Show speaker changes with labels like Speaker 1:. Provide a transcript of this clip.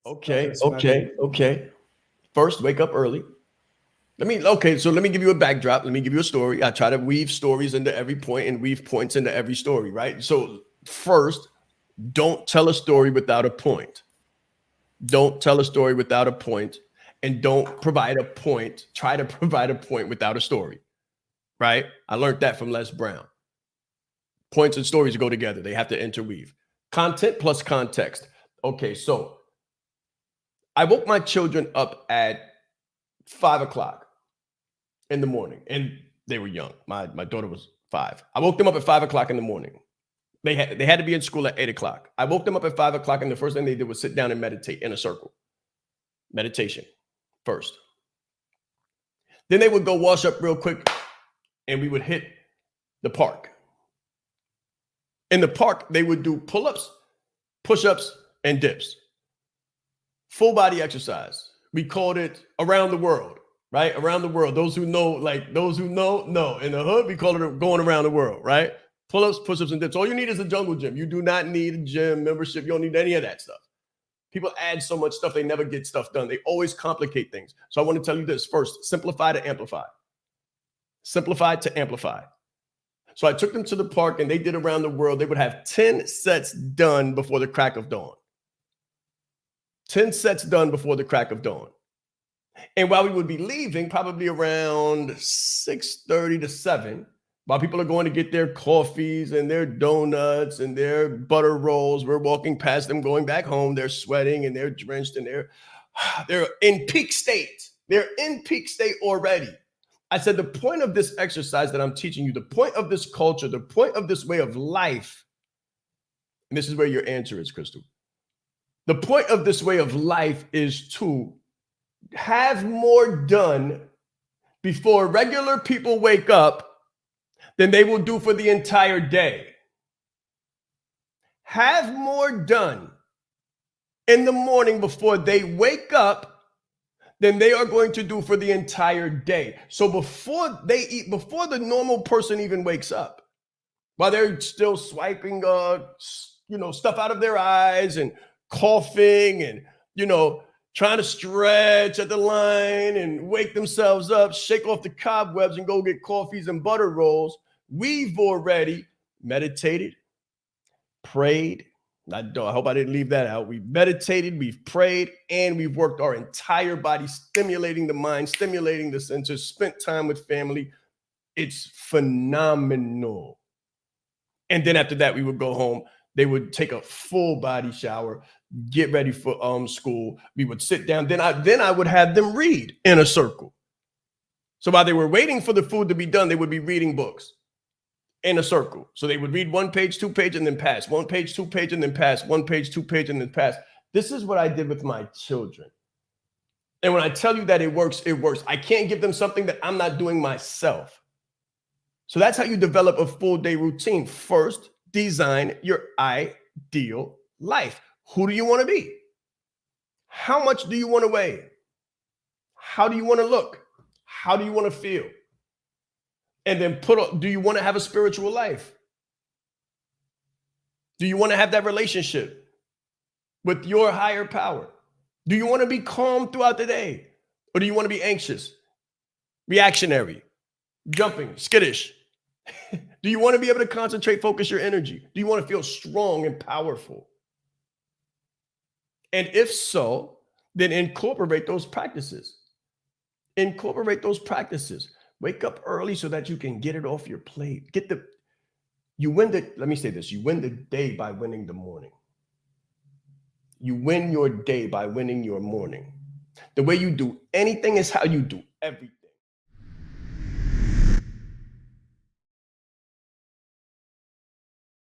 Speaker 1: Okay. First, wake up early. So let me give you a backdrop. Let me give you a story. I try to weave stories into every point and weave points into every story, right? So first, don't tell a story without a point. Don't tell a story without a point, and don't provide a point. Try to provide a point without a story, right? I learned that from Les Brown. Points and stories go together. They have to interweave. Content plus context. Okay, so I woke my children up at 5 o'clock in the morning, and they were young. My daughter was 5. I woke them up at 5 o'clock in the morning. They had to be in school at 8 o'clock. I woke them up at 5 o'clock, and the first thing they did was sit down and meditate in a circle. Meditation first. Then they would go wash up real quick, and we would hit the park. In the park, they would do pull-ups, push-ups, and dips. Full body exercise. We called it around the world, right? Around the world. Those who know. No. In the hood, we call it going around the world, right? Pull-ups, push-ups, and dips. All you need is a jungle gym. You do not need a gym membership. You don't need any of that stuff. People add so much stuff, they never get stuff done. They always complicate things. So I want to tell you this first: simplify to amplify. Simplify to amplify. So I took them to the park, and they did around the world. They would have 10 sets done before the crack of dawn. 10 sets done before the crack of dawn. And while we would be leaving, probably around 6:30 to 7, while people are going to get their coffees and their donuts and their butter rolls, we're walking past them going back home. They're sweating and they're drenched and they're in peak state. They're in peak state already. I said, the point of this exercise that I'm teaching you, the point of this culture, the point of this way of life, and this is where your answer is, Crystal. The point of this way of life is to have more done before regular people wake up than they will do for the entire day. Have more done in the morning before they wake up than they are going to do for the entire day. So before they eat, before the normal person even wakes up, while they're still swiping, stuff out of their eyes and coughing and, trying to stretch at the line and wake themselves up, shake off the cobwebs and go get coffees and butter rolls, we've already meditated, prayed. I hope I didn't leave that out. We've meditated, we've prayed, and we've worked our entire body, stimulating the mind, stimulating the senses, spent time with family. It's phenomenal. And then after that, we would go home. They would take a full body shower, get ready for school. We would sit down. Then I would have them read in a circle. So while they were waiting for the food to be done, they would be reading books in a circle. So they would read 1 page, 2 page, and then pass. 1 page, 2 page, and then pass. 1 page, 2 page, and then pass. This is what I did with my children. And when I tell you that it works, it works. I can't give them something that I'm not doing myself. So that's how you develop a full day routine. First, design your ideal life. Who do you want to be? How much do you want to weigh? How do you want to look? How do you want to feel? And then do you want to have a spiritual life? Do you want to have that relationship with your higher power? Do you want to be calm throughout the day? Or do you want to be anxious, reactionary, jumping, skittish? Do you want to be able to concentrate, focus your energy? Do you want to feel strong and powerful? And if so, then incorporate those practices. Incorporate those practices. Wake up early so that you can get it off your plate. Let me say this. You win the day by winning the morning. You win your day by winning your morning. The way you do anything is how you do everything.